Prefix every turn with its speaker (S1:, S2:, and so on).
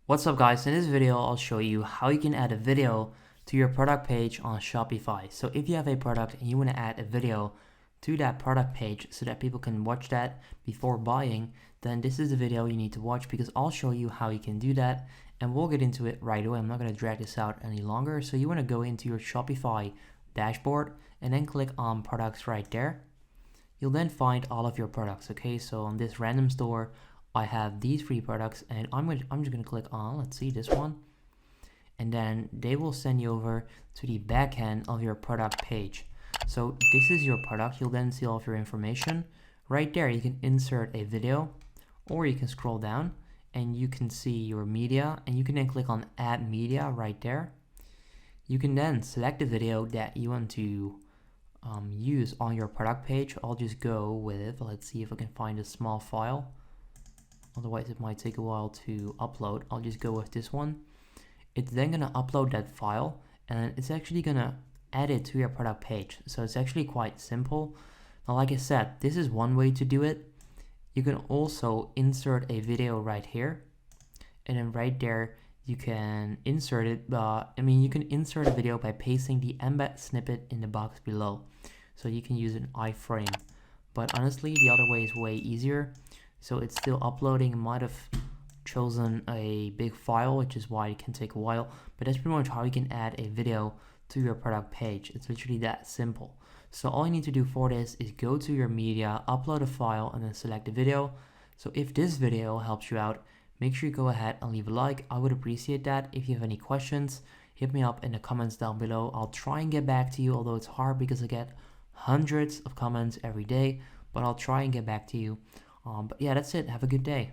S1: What's up guys, in this video I'll show you how you can add a video to your product page on Shopify. So if you have a product and you want to add a video to that product page so that people can watch that before buying, then this is the video you need to watch because I'll show you how you can do that and we'll get into it right away. I'm not going to drag this out any longer. So you want to go into your Shopify dashboard and then click on products right there. You'll then find all of your products, okay? So on this random store, I have these 3 products and I'm just gonna click on, let's see, this one. And then they will send you over to the back end of your product page. So this is your product. You'll then see all of your information. Right there, you can insert a video or you can scroll down and you can see your media and you can then click on add media right there. You can then select the video that you want to use on your product page. I'll just go with, let's see if I can find a small file. Otherwise it might take a while to upload. I'll just go with this one. It's then gonna upload that file and it's actually gonna add it to your product page. So it's actually quite simple. Now, like I said, this is one way to do it. You can also insert a video right here. And then right there, you can insert it. You can insert a video by pasting the embed snippet in the box below. So you can use an iframe. But honestly, the other way is way easier. So it's still uploading. It might have chosen a big file, which is why it can take a while. But that's pretty much how you can add a video to your product page. It's literally that simple. So all you need to do for this is go to your media, upload a file, and then select the video. So if this video helps you out, make sure you go ahead and leave a like. I would appreciate that. If you have any questions, hit me up in the comments down below. I'll try and get back to you, although it's hard because I get hundreds of comments every day, but I'll try and get back to you. But yeah, that's it. Have a good day.